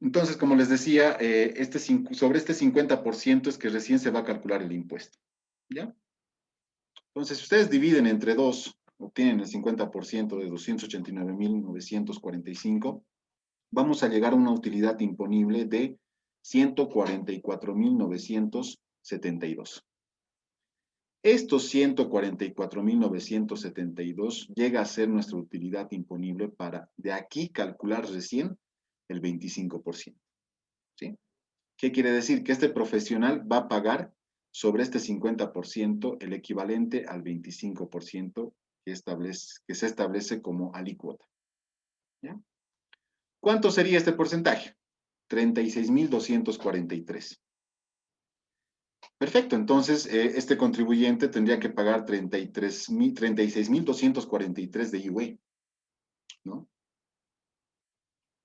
Entonces, como les decía, sobre este 50% es que recién se va a calcular el impuesto. ¿Ya? Entonces, si ustedes dividen entre 2, obtienen el 50% de 289.945, vamos a llegar a una utilidad imponible de 144.972. Estos 144.972 llega a ser nuestra utilidad imponible para de aquí calcular recién el 25%. ¿Sí? ¿Qué quiere decir? Que este profesional va a pagar sobre este 50% el equivalente al 25% que se establece como alícuota. ¿Ya? ¿Cuánto sería este porcentaje? 36.243. Perfecto, entonces este contribuyente tendría que pagar 36.243 de IUE, ¿no?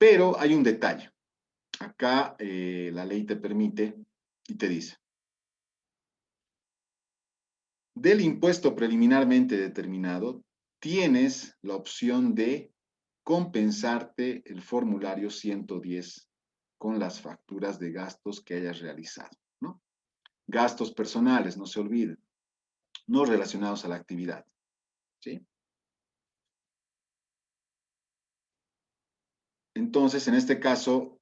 Pero hay un detalle. Acá la ley te permite y te dice, del impuesto preliminarmente determinado, tienes la opción de compensarte el formulario 110 con las facturas de gastos que hayas realizado, ¿no? Gastos personales, no se olviden, no relacionados a la actividad, ¿sí? Entonces, en este caso,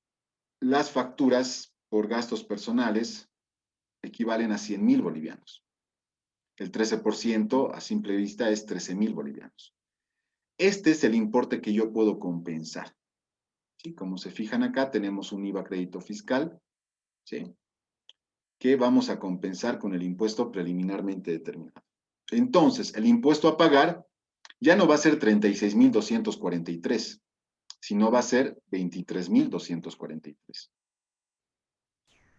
las facturas por gastos personales equivalen a 100.000 bolivianos. El 13% a simple vista es 13.000 bolivianos. Este es el importe que yo puedo compensar. ¿Sí? Como se fijan acá, tenemos un IVA crédito fiscal, ¿sí? Que vamos a compensar con el impuesto preliminarmente determinado. Entonces, el impuesto a pagar ya no va a ser 36.243, sino va a ser 23.243.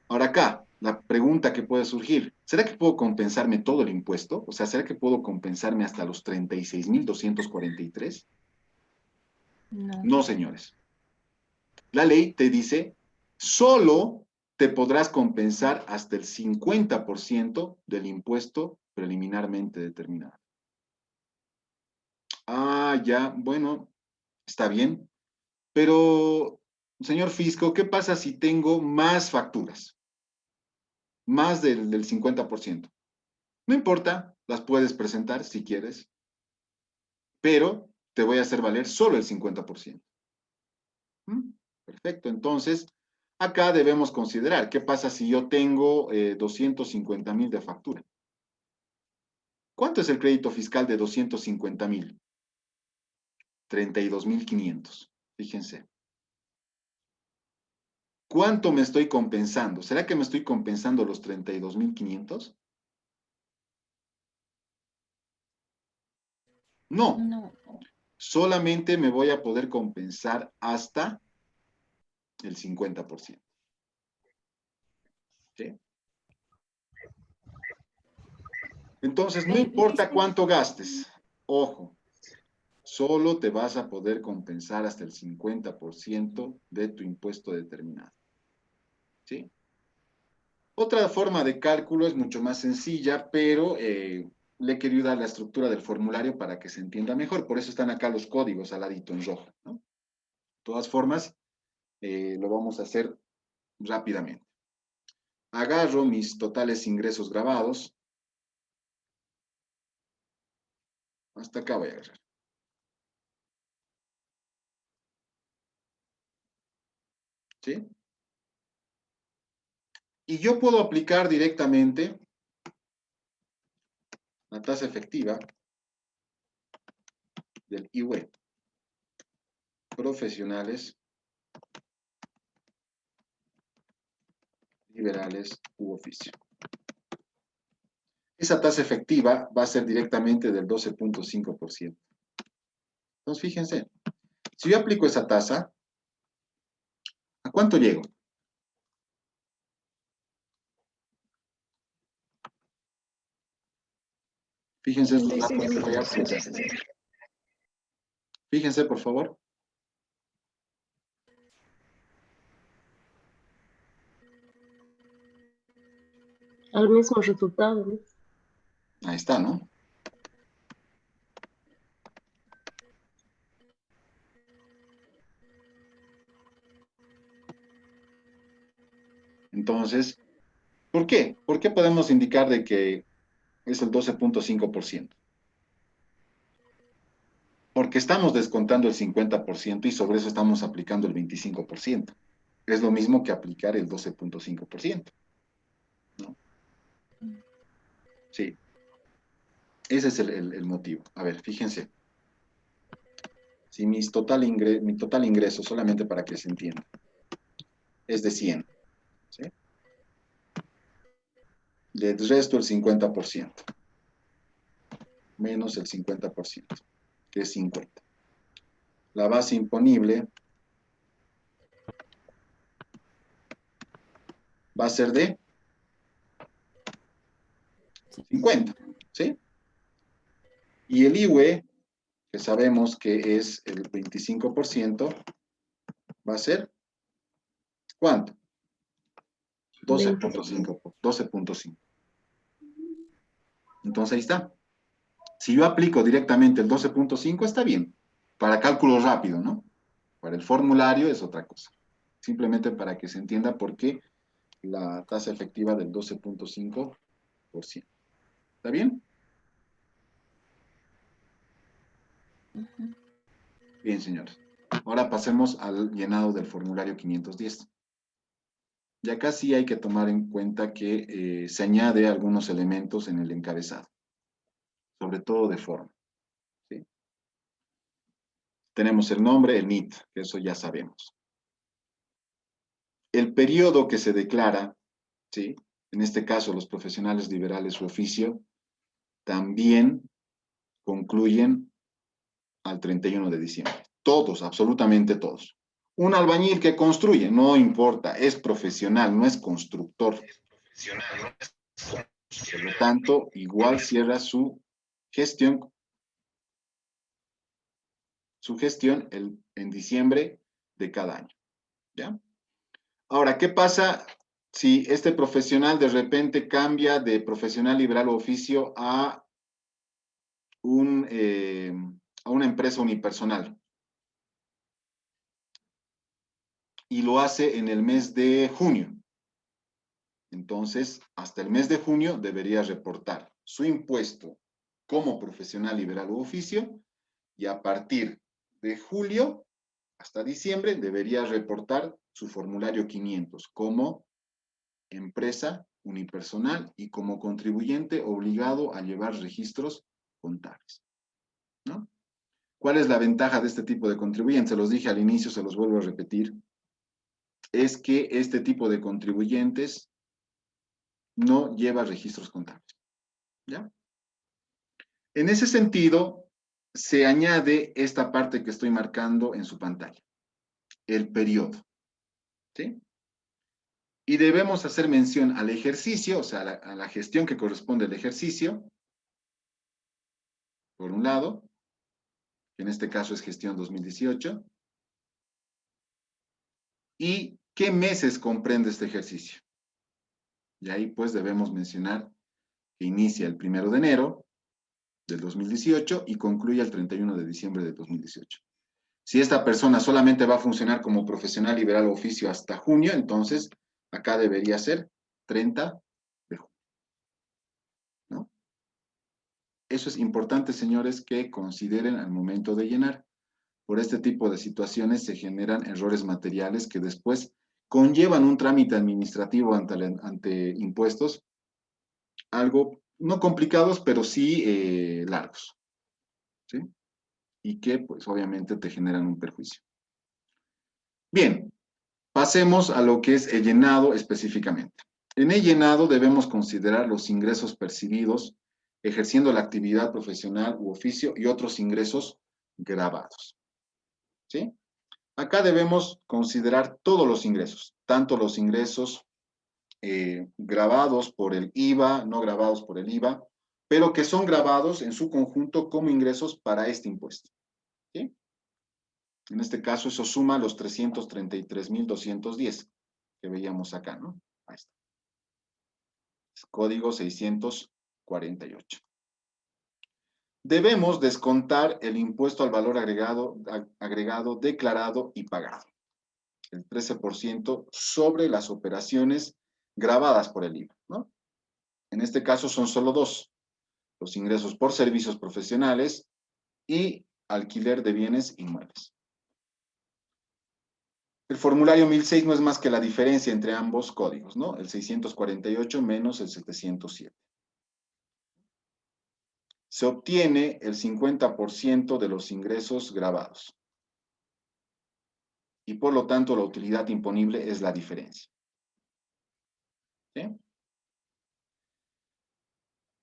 Ahora acá, la pregunta que puede surgir, ¿será que puedo compensarme todo el impuesto? O sea, ¿será que puedo compensarme hasta los 36.243? No. No, señores. La ley te dice, solo te podrás compensar hasta el 50% del impuesto preliminarmente determinado. Ah, ya, bueno, está bien. Pero, señor fisco, ¿qué pasa si tengo más facturas? Más del 50%. No importa, las puedes presentar si quieres, pero te voy a hacer valer solo el 50%. ¿Mm? Perfecto, entonces acá debemos considerar qué pasa si yo tengo 250.000 de factura. ¿Cuánto es el crédito fiscal de 250.000? 32.500. Fíjense. ¿Cuánto me estoy compensando? ¿Será que me estoy compensando los 32.500? No, No. solamente me voy a poder compensar hasta el 50%. ¿Sí? Entonces, no importa Dice, cuánto gastes, ojo, solo te vas a poder compensar hasta el 50% de tu impuesto determinado. ¿Sí? Otra forma de cálculo es mucho más sencilla, pero le he querido dar la estructura del formulario para que se entienda mejor. Por eso están acá los códigos al ladito en rojo, ¿no? De todas formas, lo vamos a hacer rápidamente. Agarro mis totales ingresos grabados. Hasta acá voy a agarrar. ¿Sí? Y yo puedo aplicar directamente la tasa efectiva del IUE, profesionales, liberales u oficio. Esa tasa efectiva va a ser directamente del 12.5%. Entonces, fíjense, si yo aplico esa tasa, ¿a cuánto llego? Fíjense estos datos que voy a aplicar. Fíjense, por favor. al mismo resultado, ¿no? Ahí está, ¿no? Entonces, ¿por qué? ¿Por qué podemos indicar de que es el 12.5%? Porque estamos descontando el 50% y sobre eso estamos aplicando el 25%. Es lo mismo que aplicar el 12.5%, ¿no? Sí, ese es el motivo. A ver, fíjense. Si mi total ingreso, solamente para que se entienda, es de 100, ¿sí? Le resto el 50%, menos el 50%, que es 50. La base imponible va a ser de 50, ¿sí? Y el IWE, que sabemos que es el 25%, va a ser, ¿cuánto? 20. 12.5. 12.5. Entonces ahí está. Si yo aplico directamente el 12.5, está bien. Para cálculo rápido, ¿no? Para el formulario es otra cosa. Simplemente para que se entienda por qué la tasa efectiva del 12.5%. ¿Está bien? Bien, señores. Ahora pasemos al llenado del formulario 510. Y acá sí hay que tomar en cuenta que se añade algunos elementos en el encabezado, sobre todo de forma, ¿sí? Tenemos el nombre, el NIT, que eso ya sabemos. El periodo que se declara, ¿sí? En este caso, los profesionales liberales su oficio, también concluyen al 31 de diciembre. Todos, absolutamente todos. Un albañil que construye, no importa, es profesional, no es constructor. Por lo tanto, igual cierra su gestión en diciembre de cada año. ¿Ya? Ahora, ¿qué pasa si este profesional de repente cambia de profesional liberal o oficio a una empresa unipersonal y lo hace en el mes de junio? Entonces, hasta el mes de junio debería reportar su impuesto como profesional liberal o oficio y a partir de julio hasta diciembre debería reportar su formulario 500 como empresa unipersonal y como contribuyente obligado a llevar registros contables, ¿no? ¿Cuál es la ventaja de este tipo de contribuyentes? Se los dije al inicio, se los vuelvo a repetir. Es que este tipo de contribuyentes no lleva registros contables, ¿ya? En ese sentido, se añade esta parte que estoy marcando en su pantalla, el periodo, ¿sí? Y debemos hacer mención al ejercicio, o sea, a la gestión que corresponde al ejercicio, por un lado, que en este caso es gestión 2018, y qué meses comprende este ejercicio. Y ahí pues debemos mencionar que inicia el 1 de enero del 2018 y concluye el 31 de diciembre de 2018. Si esta persona solamente va a funcionar como profesional liberal o oficio hasta junio, entonces acá debería ser 30 de junio, ¿no? Eso es importante, señores, que consideren al momento de llenar. Por este tipo de situaciones se generan errores materiales que después conllevan un trámite administrativo ante impuestos, algo no complicados, pero sí largos, ¿sí? Y que pues obviamente te generan un perjuicio. Bien, pasemos a lo que es el llenado específicamente. En el llenado debemos considerar los ingresos percibidos ejerciendo la actividad profesional u oficio y otros ingresos grabados, ¿sí? Acá debemos considerar todos los ingresos, tanto los ingresos grabados por el IVA, no grabados por el IVA, pero que son grabados en su conjunto como ingresos para este impuesto, ¿sí? En este caso, eso suma los 333.210 que veíamos acá, ¿no? Ahí está. Código 648. Debemos descontar el impuesto al valor agregado declarado y pagado, el 13% sobre las operaciones gravadas por el IVA, ¿no? En este caso son solo dos, los ingresos por servicios profesionales y alquiler de bienes inmuebles. El formulario 1006 no es más que la diferencia entre ambos códigos, ¿no? El 648 menos el 707. Se obtiene el 50% de los ingresos grabados. Y por lo tanto la utilidad imponible es la diferencia. ¿Sí?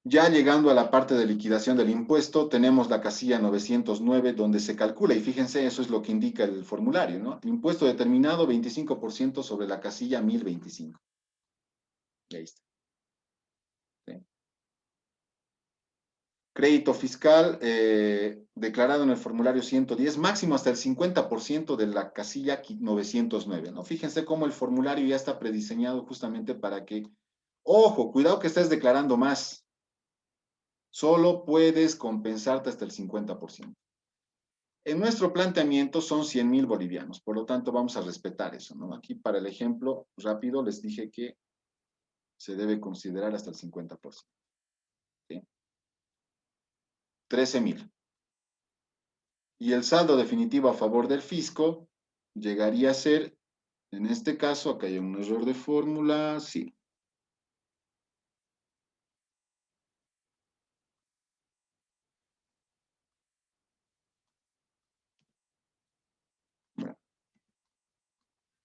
Ya llegando a la parte de liquidación del impuesto, tenemos la casilla 909 donde se calcula, y fíjense, eso es lo que indica el formulario, ¿no? Impuesto determinado 25% sobre la casilla 1025. Y ahí está. ¿Sí? Crédito fiscal declarado en el formulario 110, máximo hasta el 50% de la casilla 909, ¿no? Fíjense cómo el formulario ya está prediseñado justamente para que, ojo, cuidado que estés declarando más. Solo puedes compensarte hasta el 50%. En nuestro planteamiento son 100,000 bolivianos, por lo tanto vamos a respetar eso, ¿no? Aquí para el ejemplo rápido les dije que se debe considerar hasta el 50%. ¿Sí? 13,000. Y el saldo definitivo a favor del fisco llegaría a ser, en este caso, acá hay un error de fórmula, sí. Bueno,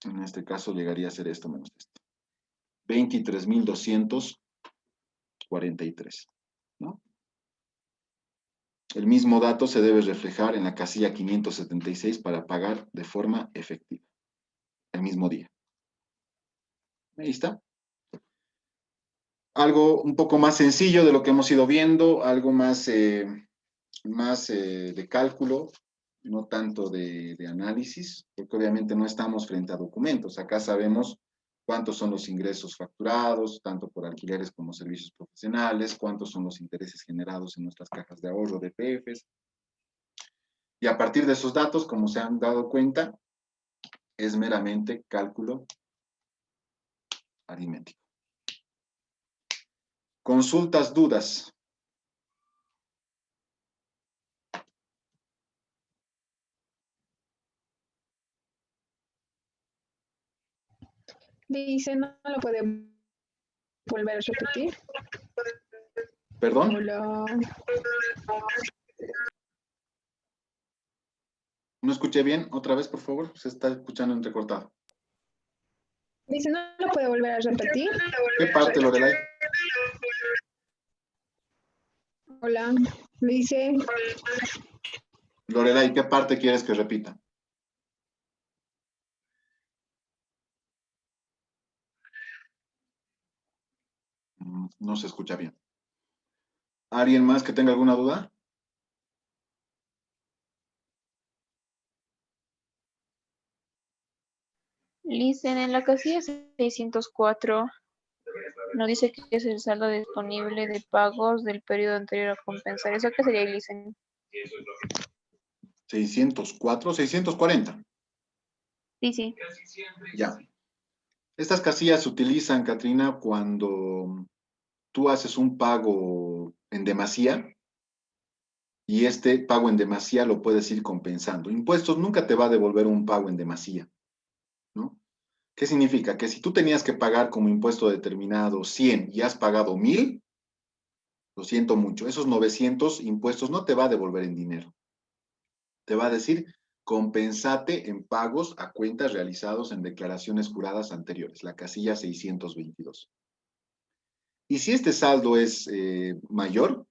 en este caso llegaría a ser esto menos esto. 23,243, ¿no? El mismo dato se debe reflejar en la casilla 576 para pagar de forma efectiva, el mismo día. Ahí está. Algo un poco más sencillo de lo que hemos ido viendo, algo más, de cálculo, no tanto de análisis, porque obviamente no estamos frente a documentos. Acá sabemos cuántos son los ingresos facturados, tanto por alquileres como servicios profesionales, cuántos son los intereses generados en nuestras cajas de ahorro de PFs. Y a partir de esos datos, como se han dado cuenta, es meramente cálculo aritmético. Consultas, dudas. Dice, no lo puede volver a repetir. ¿Perdón? Hola. No escuché bien. Otra vez, por favor. Se está escuchando entrecortado. Dice, no lo puede volver a repetir. ¿Qué parte, Lorelai? Hola. Dice, Lorelai, ¿qué parte quieres que repita? No se escucha bien. ¿Alguien más que tenga alguna duda? Dicen en la casilla 604, no dice que es el saldo disponible de pagos del periodo anterior a compensar. ¿Eso qué sería, Licen? 604, 640. Sí, sí. Ya. Estas casillas se utilizan, Katrina, cuando tú haces un pago en demasía y este pago en demasía lo puedes ir compensando. Impuestos nunca te va a devolver un pago en demasía, ¿no? ¿Qué significa? Que si tú tenías que pagar como impuesto determinado 100 y has pagado 1,000, lo siento mucho, esos 900 impuestos no te va a devolver en dinero. Te va a decir, compensate en pagos a cuentas realizados en declaraciones juradas anteriores, la casilla 622. Y si este saldo es mayor,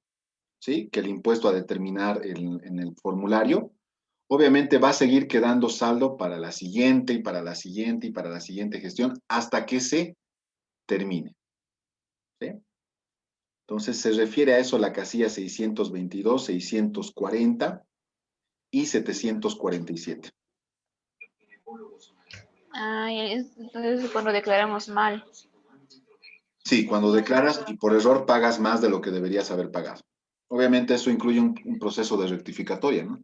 ¿sí?, que el impuesto a determinar en el formulario, obviamente va a seguir quedando saldo para la siguiente y para la siguiente y para la siguiente gestión hasta que se termine. ¿Sí? Entonces se refiere a eso la casilla 622, 640 y 747. Entonces es cuando declaramos mal. Sí, cuando declaras y por error pagas más de lo que deberías haber pagado. Obviamente eso incluye un proceso de rectificatoria, ¿no?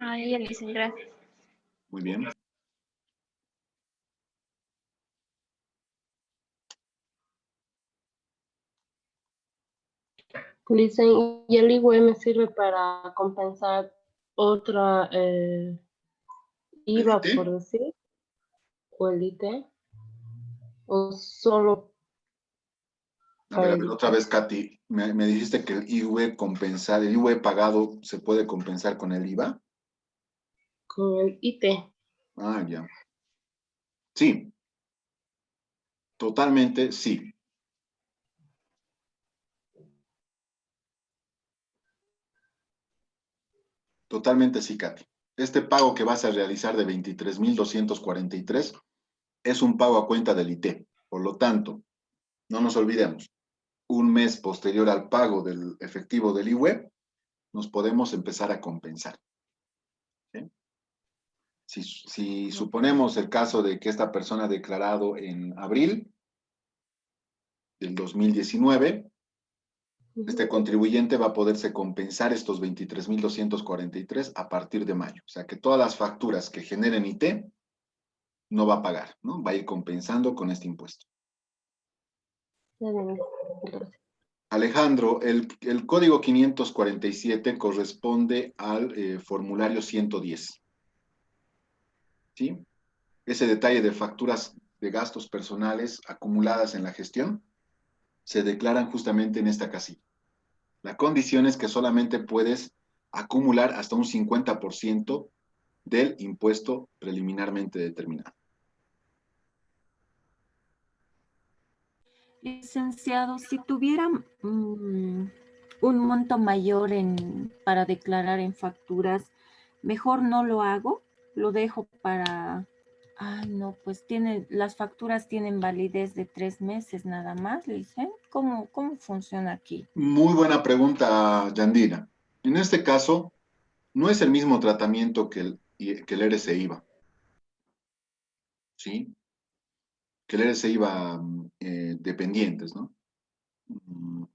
Ya, Licen, gracias. Muy bien. Dicen, y el IWE me sirve para compensar otra ¿El IVA, por IT? decir, o el IT, o solo A para ver, el otra IT. vez, Katy, me dijiste que el IVA compensar, el IVA pagado se puede compensar con el IVA. Con el IT. Ah, ya. Sí, totalmente sí. Totalmente sí, Katy. Este pago que vas a realizar de 23.243 es un pago a cuenta del IT. Por lo tanto, no nos olvidemos, un mes posterior al pago del efectivo del IWE, nos podemos empezar a compensar. ¿Sí? Si suponemos el caso de que esta persona ha declarado en abril del 2019, este contribuyente va a poderse compensar estos 23.243 a partir de mayo. O sea que todas las facturas que generen IT no va a pagar, ¿no? Va a ir compensando con este impuesto. Ya ven, entonces, Alejandro, el código 547 corresponde al formulario 110. ¿Sí? Ese detalle de facturas de gastos personales acumuladas en la gestión se declaran justamente en esta casilla. La condición es que solamente puedes acumular hasta un 50% del impuesto preliminarmente determinado. Licenciado, si tuviera un monto mayor para declarar en facturas, mejor no lo hago, lo dejo para... Ay, no, pues las facturas tienen validez de 3 meses nada más, le dicen. ¿Cómo funciona aquí? Muy buena pregunta, Yandira. En este caso, no es el mismo tratamiento que el RCIVA, ¿sí? Que el RCIVA dependientes, ¿no? Mm,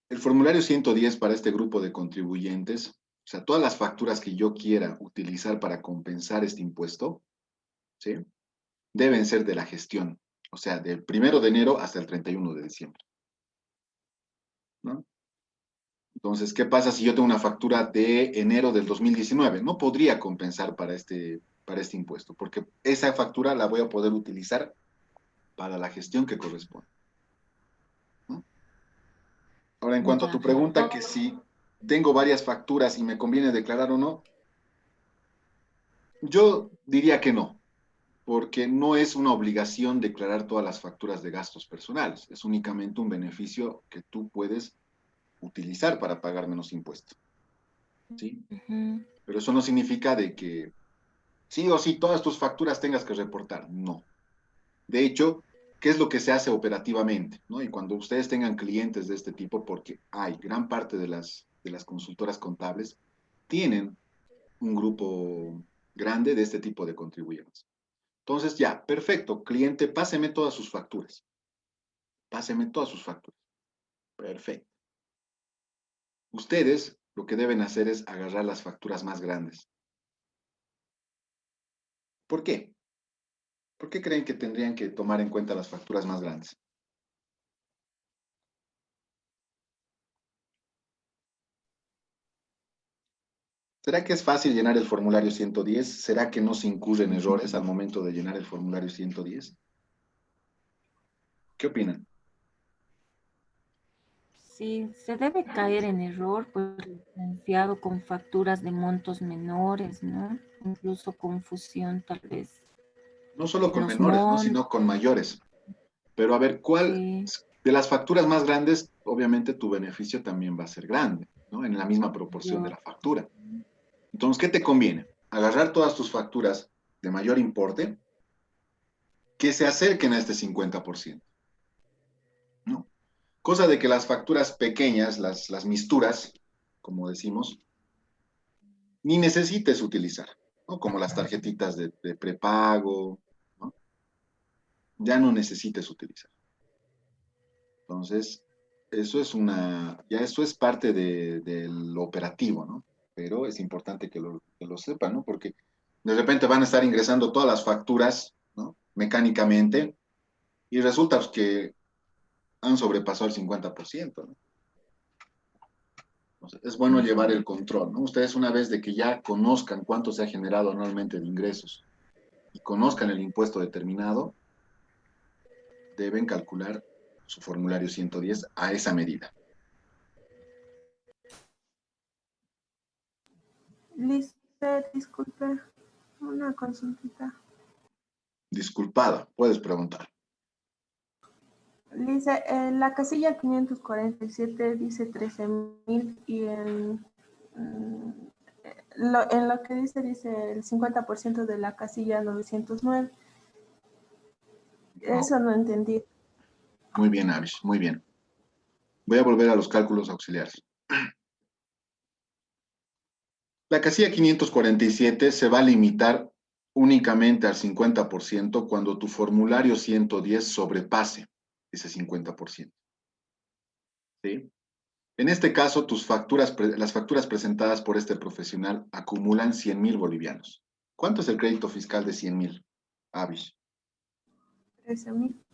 El formulario 110 para este grupo de contribuyentes, o sea, todas las facturas que yo quiera utilizar para compensar este impuesto, ¿sí? Deben ser de la gestión, o sea, del 1 de enero hasta el 31 de diciembre, ¿no? Entonces, ¿qué pasa si yo tengo una factura de enero del 2019? No podría compensar para este impuesto, porque esa factura la voy a poder utilizar para la gestión que corresponde, ¿no? Ahora, en cuanto a tu Ya. pregunta, que si tengo varias facturas y me conviene declarar o no, yo diría que no, porque no es una obligación declarar todas las facturas de gastos personales, es únicamente un beneficio que tú puedes utilizar para pagar menos impuestos, ¿sí? Ujú. Pero eso no significa de que sí o sí todas tus facturas tengas que reportar, no. De hecho, ¿qué es lo que se hace operativamente? ¿No? Y cuando ustedes tengan clientes de este tipo, porque hay gran parte de las consultoras contables, tienen un grupo grande de este tipo de contribuyentes. Entonces, ya, perfecto, cliente, páseme todas sus facturas. Páseme todas sus facturas. Perfecto. Ustedes lo que deben hacer es agarrar las facturas más grandes. ¿Por qué? ¿Por qué creen que tendrían que tomar en cuenta las facturas más grandes? ¿Será que es fácil llenar el formulario 110? ¿Será que no se incurren errores al momento de llenar el formulario 110? ¿Qué opinan? Sí, se debe caer en error, pues, licenciado, con facturas de montos menores, ¿no? Incluso confusión, tal vez, No solo en con los menores, ¿no? montos, Sino con mayores. Pero a ver, ¿cuál sí. de las facturas más grandes, obviamente tu beneficio también va a ser grande, ¿no? En la misma proporción de Yo, la factura. Entonces, ¿qué te conviene? Agarrar todas tus facturas de mayor importe que se acerquen a este 50%, ¿no? Cosa de que las facturas pequeñas, las misturas, como decimos, ni necesites utilizar, ¿no? Como las tarjetitas de prepago, ¿no? Ya no necesites utilizar. Entonces, ya eso es parte del operativo, ¿no? Pero es importante que lo sepan, ¿no? Porque de repente van a estar ingresando todas las facturas, ¿no? Mecánicamente, y resulta que han sobrepasado el 50%, ¿no? Entonces, es bueno llevar el control, ¿no? Ustedes una vez de que ya conozcan cuánto se ha generado anualmente de ingresos y conozcan el impuesto determinado, deben calcular su formulario 110 a esa medida. Lice, disculpe, una consultita. Disculpada, puedes preguntar. Lice, en la casilla 547 dice 13,000 y en lo que dice el 50% de la casilla 909. Eso no entendí. Muy bien, Avish, muy bien. Voy a volver a los cálculos auxiliares. La casilla 547 se va a limitar únicamente al 50% cuando tu formulario 110 sobrepase ese 50%. ¿Sí? En este caso, las facturas presentadas por este profesional acumulan 100,000 bolivianos. ¿Cuánto es el crédito fiscal de 100,000, Avish? 13,000.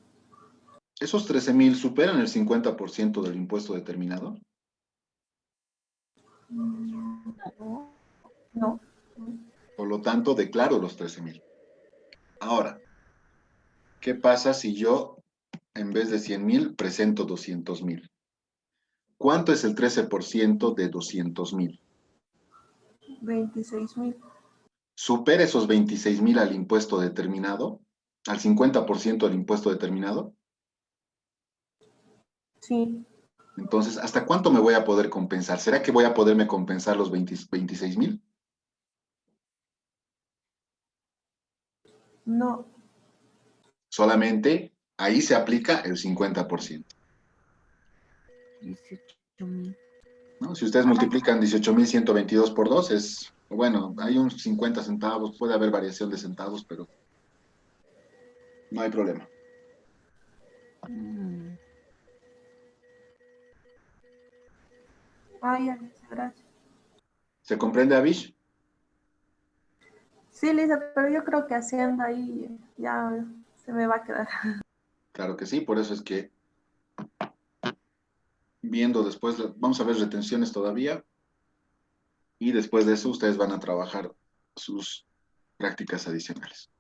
¿Esos 13,000 superan el 50% del impuesto determinado? No. Por lo tanto, declaro los 13,000. Ahora, ¿qué pasa si yo, en vez de 100,000, presento 200,000? ¿Cuánto es el 13% de 200,000? 26,000. ¿Supera esos 26,000 al impuesto determinado? ¿Al 50% del impuesto determinado? Sí. Entonces, ¿hasta cuánto me voy a poder compensar? ¿Será que voy a poderme compensar los 26,000? No. Solamente ahí se aplica el 50%. 18,000. ¿No? Si ustedes multiplican 18,122 por 2, es, bueno, hay un 50 centavos, puede haber variación de centavos, pero no hay problema. Mm, Ay, gracias. ¿Se comprende, Avish? Sí, Lisa, pero yo creo que haciendo ahí ya se me va a quedar. Claro que sí, por eso es que viendo después, vamos a ver retenciones todavía, y después de eso ustedes van a trabajar sus prácticas adicionales.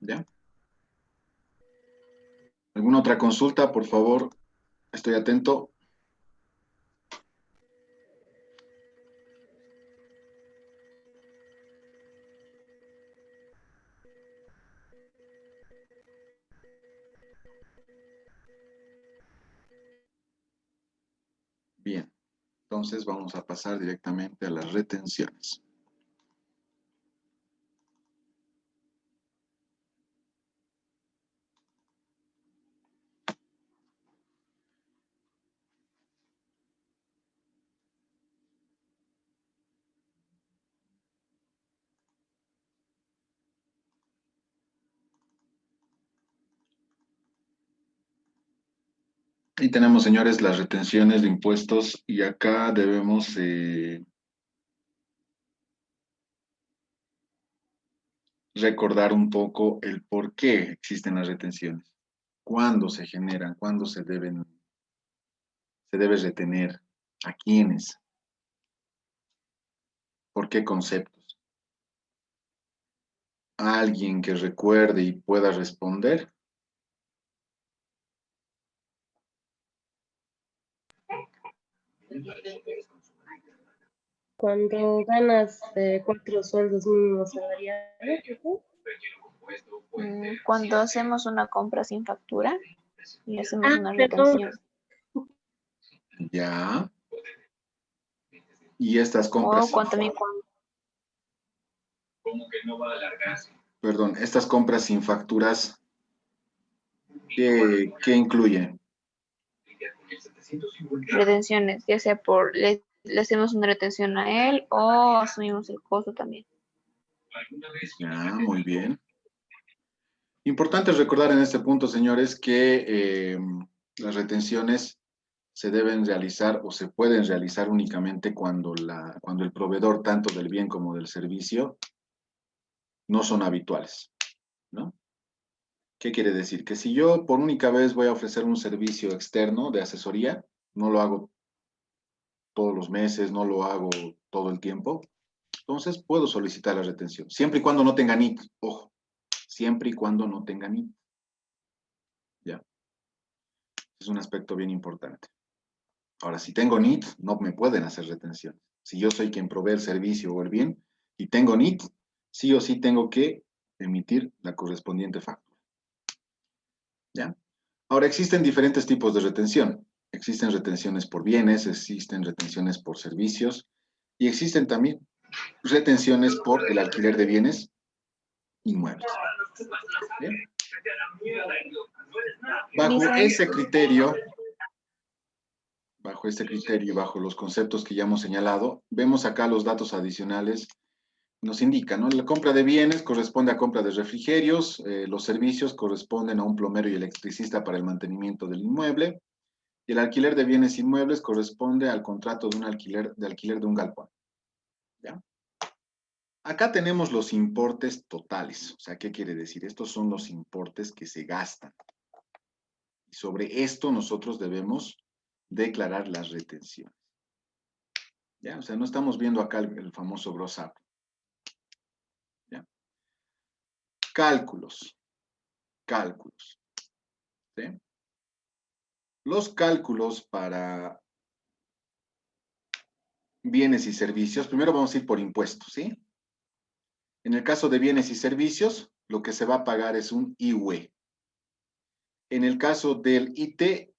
¿Ya? ¿Alguna otra consulta? Por favor, estoy atento. Bien, entonces vamos a pasar directamente a las retenciones. Y tenemos, señores, las retenciones de impuestos y acá debemos recordar un poco el por qué existen las retenciones, cuándo se generan, cuándo se debe retener, a quiénes, por qué conceptos. ¿Alguien que recuerde y pueda responder? Cuando ganas 4 sueldos mínimos salariales, ¿no? Cuando hacemos una compra sin factura y hacemos una Perdón. retención. Ya. Y estas O compras, también perdón, estas compras sin facturas, ¿qué incluyen? retenciones, ya sea le hacemos una retención a él o asumimos el costo también. Ya, muy bien. Importante recordar en este punto, señores, que las retenciones se deben realizar o se pueden realizar únicamente cuando el proveedor, tanto del bien como del servicio, no son habituales, ¿no? ¿Qué quiere decir? Que si yo por única vez voy a ofrecer un servicio externo de asesoría, no lo hago todos los meses, no lo hago todo el tiempo, entonces puedo solicitar la retención, siempre y cuando no tenga NIT, ojo, siempre y cuando no tenga NIT. ¿Ya? Es un aspecto bien importante. Ahora, si tengo NIT, no me pueden hacer retención. Si yo soy quien provee el servicio o el bien y tengo NIT, sí o sí tengo que emitir la correspondiente factura. ¿Ya? Ahora, existen diferentes tipos de retención. Existen retenciones por bienes, existen retenciones por servicios y existen también retenciones por el alquiler de bienes inmuebles. ¿Bien? Bajo ese criterio, y bajo los conceptos que ya hemos señalado, vemos acá los datos adicionales. Nos indica, ¿no? La compra de bienes corresponde a compra de refrigerios, los servicios corresponden a un plomero y electricista para el mantenimiento del inmueble, y el alquiler de bienes inmuebles corresponde al contrato de un alquiler de un galpón. ¿Ya? Acá tenemos los importes totales. O sea, ¿qué quiere decir? Estos son los importes que se gastan. Y sobre esto nosotros debemos declarar las retenciones. ¿Ya? O sea, no estamos viendo acá el famoso gross up. ¿Ya? Cálculos. Cálculos. ¿Sí? Los cálculos para bienes y servicios, primero vamos a ir por impuestos, ¿sí? En el caso de bienes y servicios, lo que se va a pagar es un IUE. En el caso del IT,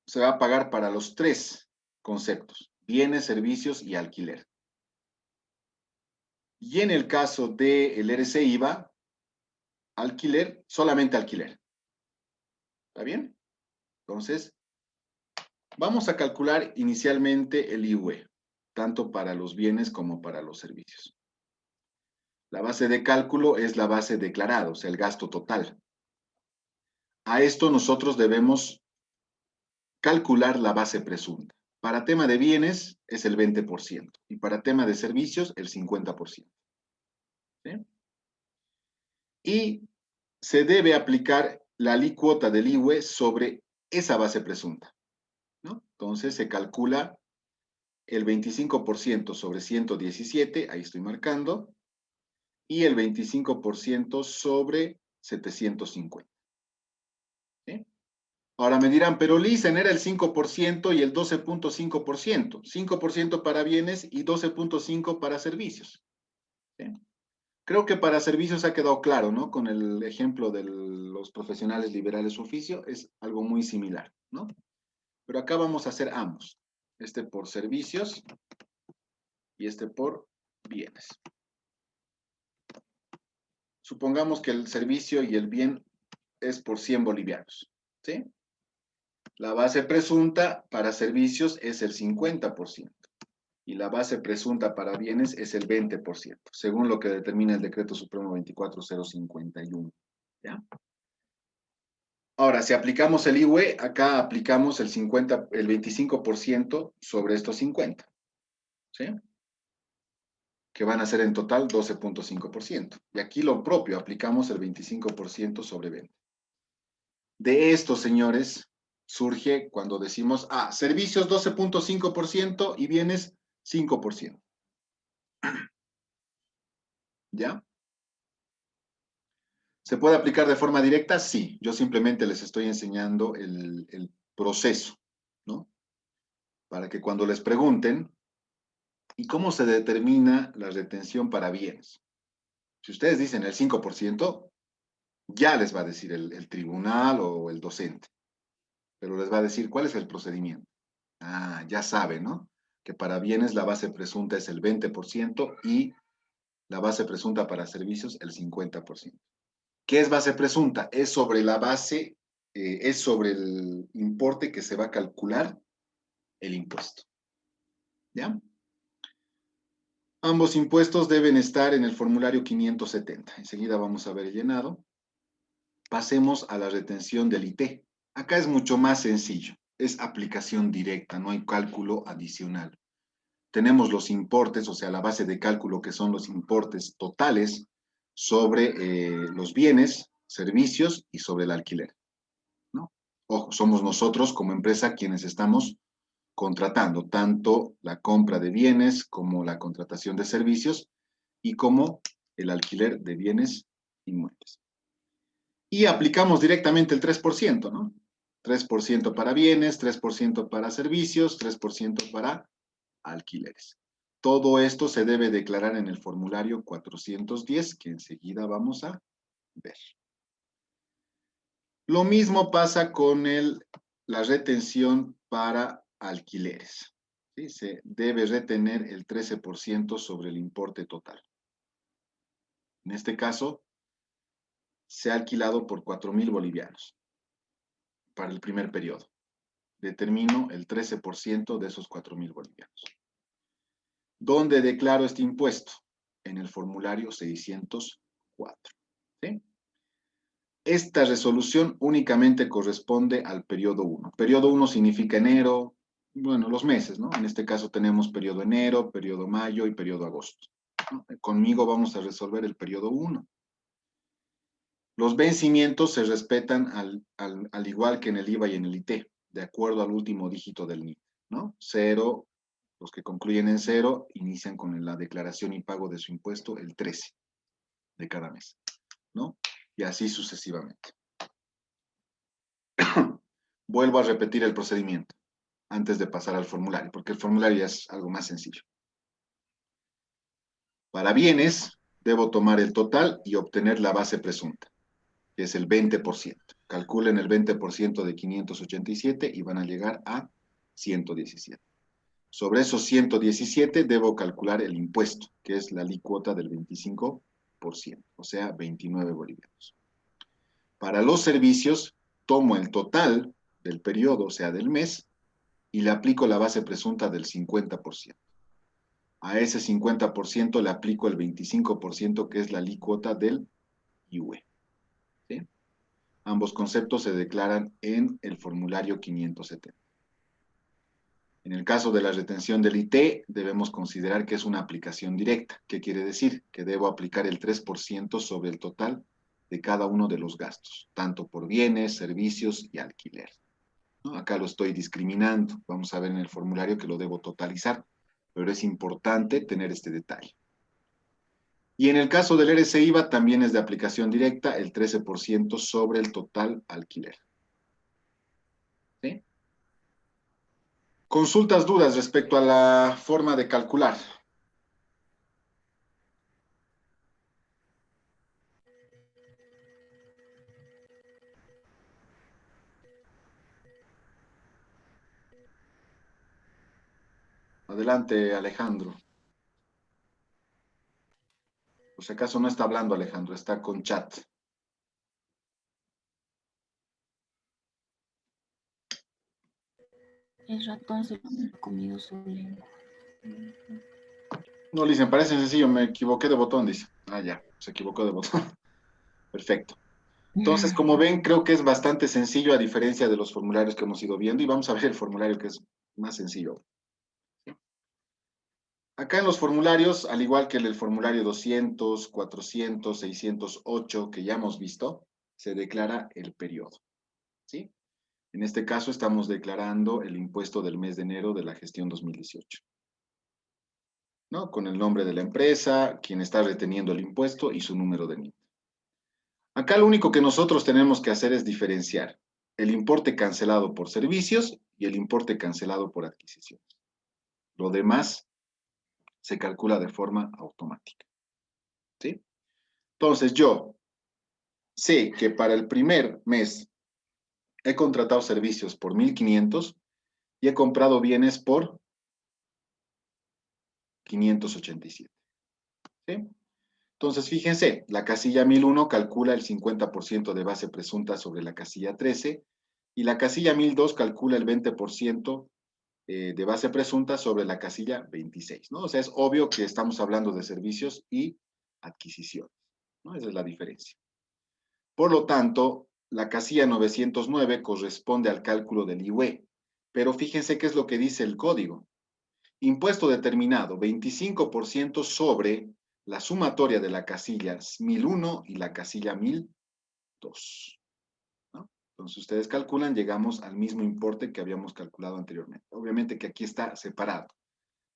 se va a pagar para los tres conceptos, bienes, servicios y alquiler. Y en el caso del RC IVA, alquiler, solamente alquiler. ¿Está bien? Entonces, vamos a calcular inicialmente el IUE, tanto para los bienes como para los servicios. La base de cálculo es la base declarada, o sea, el gasto total. A esto nosotros debemos calcular la base presunta. Para tema de bienes es el 20% y para tema de servicios el 50%. ¿Sí? Y se debe aplicar la alícuota del IUE sobre esa base presunta, ¿no? Entonces se calcula el 25% sobre 117, ahí estoy marcando, y el 25% sobre 750. ¿Sí? Ahora me dirán, pero Lisen era el 5% y el 12.5%. 5% para bienes y 12.5% para servicios. ¿Sí? Creo que para servicios ha quedado claro, ¿no? Con el ejemplo de los profesionales liberales su oficio, es algo muy similar, ¿no? Pero acá vamos a hacer ambos. Este por servicios y este por bienes. Supongamos que el servicio y el bien es por 100 bolivianos, ¿sí? La base presunta para servicios es el 50% y la base presunta para bienes es el 20%, según lo que determina el Decreto Supremo 24051. ¿Ya? Ahora, si aplicamos el IUE, acá aplicamos el 25% sobre estos 50. ¿Sí? Que van a ser en total 12.5%. Y aquí lo propio, aplicamos el 25% sobre 20. De esto, señores, surge cuando decimos, servicios 12.5% y bienes 5%. ¿Ya? ¿Se puede aplicar de forma directa? Sí. Yo simplemente les estoy enseñando el proceso, ¿no? Para que cuando les pregunten, ¿y cómo se determina la retención para bienes? Si ustedes dicen el 5%, ya les va a decir el tribunal o el docente. Pero les va a decir cuál es el procedimiento. Ya saben, ¿no? Que para bienes la base presunta es el 20% y la base presunta para servicios el 50%. ¿Qué es base presunta? Es sobre la base, es sobre el importe que se va a calcular el impuesto. ¿Ya? Ambos impuestos deben estar en el formulario 570. Enseguida vamos a ver el llenado. Pasemos a la retención del IT. Acá es mucho más sencillo. Es aplicación directa, no hay cálculo adicional. Tenemos los importes, o sea, la base de cálculo que son los importes totales sobre los bienes servicios y sobre el alquiler, ¿no? Ojo, somos nosotros como empresa quienes estamos contratando tanto la compra de bienes como la contratación de servicios y como el alquiler de bienes inmuebles. Y aplicamos directamente el 3%, ¿no? 3% para bienes, 3% para servicios, 3% para alquileres. Todo esto se debe declarar en el formulario 410, que enseguida vamos a ver. Lo mismo pasa con la retención para alquileres. ¿Sí? Se debe retener el 13% sobre el importe total. En este caso, se ha alquilado por 4.000 bolivianos para el primer periodo. Determino el 13% de esos 4.000 bolivianos. ¿Dónde declaro este impuesto? En el formulario 604. ¿Sí? Esta resolución únicamente corresponde al periodo 1. Periodo 1 significa enero, bueno, los meses, ¿no? En este caso tenemos periodo enero, periodo mayo y periodo agosto, ¿no? Conmigo vamos a resolver el periodo 1. Los vencimientos se respetan al igual que en el IVA y en el IT, de acuerdo al último dígito del NIT, ¿no? 0, los que concluyen en 0, inician con la declaración y pago de su impuesto el 13 de cada mes, ¿no? Y así sucesivamente. Vuelvo a repetir el procedimiento antes de pasar al formulario, porque el formulario ya es algo más sencillo. Para bienes, debo tomar el total y obtener la base presunta, que es el 20%. Calculen el 20% de 587 y van a llegar a 117. Sobre esos 117 debo calcular el impuesto, que es la alícuota del 25%, o sea, 29 bolivianos. Para los servicios, tomo el total del periodo, o sea, del mes, y le aplico la base presunta del 50%. A ese 50% le aplico el 25%, que es la alícuota del IUE. ¿Sí? Ambos conceptos se declaran en el formulario 570. En el caso de la retención del IT, debemos considerar que es una aplicación directa. ¿Qué quiere decir? Que debo aplicar el 3% sobre el total de cada uno de los gastos, tanto por bienes, servicios y alquiler, ¿no? Acá lo estoy discriminando. Vamos a ver en el formulario que lo debo totalizar, pero es importante tener este detalle. Y en el caso del RC-IVA también es de aplicación directa, el 13% sobre el total alquiler. ¿Sí? Consultas, dudas respecto a la forma de calcular. Adelante, Alejandro. Por si acaso no está hablando Alejandro, está con chat. El ratón se ha comido su lengua. No, Liz, me parece sencillo, me equivoqué de botón, dice. Ah, ya, se equivocó de botón. Perfecto. Entonces, como ven, creo que es bastante sencillo a diferencia de los formularios que hemos ido viendo y vamos a ver el formulario que es más sencillo. Acá en los formularios, al igual que en el formulario 200, 400, 608 que ya hemos visto, se declara el periodo, ¿sí? En este caso estamos declarando el impuesto del mes de enero de la gestión 2018, ¿no? Con el nombre de la empresa, quien está reteniendo el impuesto y su número de NIT. Acá lo único que nosotros tenemos que hacer es diferenciar el importe cancelado por servicios y el importe cancelado por adquisiciones. Lo demás se calcula de forma automática, ¿sí? Entonces yo sé que para el primer mes he contratado servicios por 1.500 y he comprado bienes por 587, ¿sí? Entonces, fíjense, la casilla 1001 calcula el 50% de base presunta sobre la casilla 13 y la casilla 1002 calcula el 20% de base presunta sobre la casilla 26, ¿no? O sea, es obvio que estamos hablando de servicios y adquisiciones, ¿no? Esa es la diferencia. Por lo tanto, la casilla 909 corresponde al cálculo del IUE, pero fíjense qué es lo que dice el código. Impuesto determinado, 25% sobre la sumatoria de la casilla 1001 y la casilla 1002. 2. ¿No? Entonces ustedes calculan, llegamos al mismo importe que habíamos calculado anteriormente. Obviamente que aquí está separado.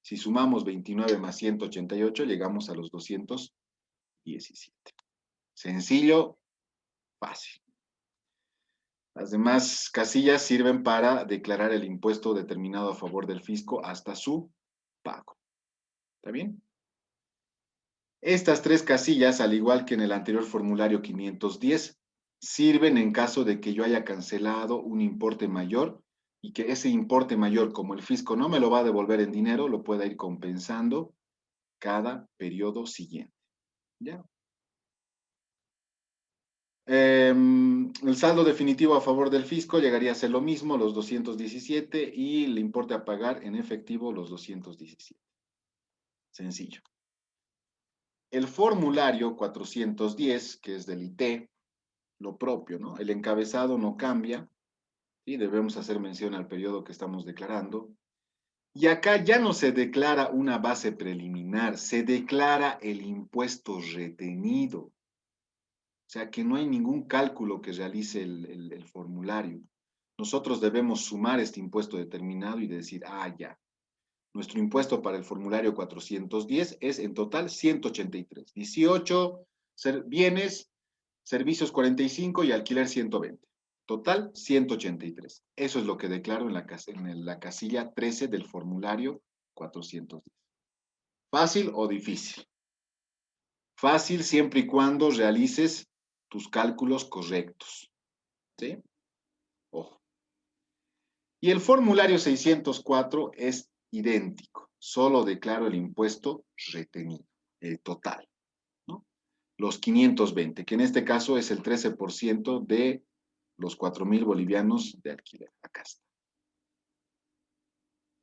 Si sumamos 29 más 188, llegamos a los 217. Sencillo, fácil. Las demás casillas sirven para declarar el impuesto determinado a favor del fisco hasta su pago. ¿Está bien? Estas 3 casillas, al igual que en el anterior formulario 510, sirven en caso de que yo haya cancelado un importe mayor y que ese importe mayor, como el fisco no me lo va a devolver en dinero, lo pueda ir compensando cada periodo siguiente. ¿Ya? El saldo definitivo a favor del fisco llegaría a ser lo mismo, los 217, y el importe a pagar en efectivo, los 217. Sencillo. El formulario 410, que es del IT, lo propio, ¿no? El encabezado no cambia, y debemos hacer mención al periodo que estamos declarando. Y acá ya no se declara una base preliminar, se declara el impuesto retenido. O sea que no hay ningún cálculo que realice el formulario. Nosotros debemos sumar este impuesto determinado y decir, ya, nuestro impuesto para el formulario 410 es en total 183. 18 bienes, servicios 45 y alquiler 120. Total 183. Eso es lo que declaro en la casilla 13 del formulario 410. ¿Fácil o difícil? Fácil siempre y cuando realices tus cálculos correctos. ¿Sí? Ojo. Y el formulario 604 es idéntico. Solo declaro el impuesto retenido, el total, ¿no? Los 520, que en este caso es el 13% de los 4,000 bolivianos de alquiler. Acá está.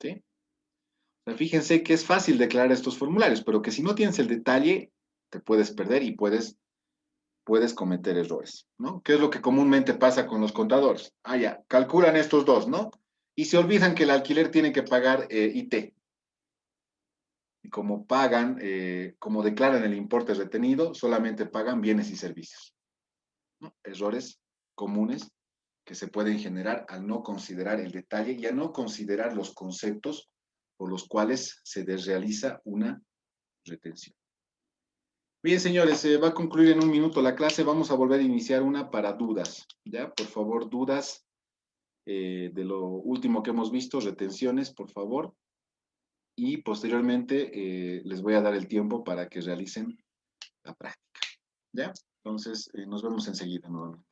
¿Sí? O sea, fíjense que es fácil declarar estos formularios, pero que si no tienes el detalle, te puedes perder y puedes cometer errores, ¿no? ¿Qué es lo que comúnmente pasa con los contadores? Ya, calculan estos dos, ¿no? Y se olvidan que el alquiler tiene que pagar IT. Y como pagan, como declaran el importe retenido, solamente pagan bienes y servicios, ¿no? Errores comunes que se pueden generar al no considerar el detalle y a no considerar los conceptos por los cuales se desrealiza una retención. Bien, señores, va a concluir en un minuto la clase. Vamos a volver a iniciar una para dudas. ¿Ya? Por favor, dudas de lo último que hemos visto, retenciones, por favor. Y posteriormente les voy a dar el tiempo para que realicen la práctica. ¿Ya? Entonces, nos vemos enseguida nuevamente.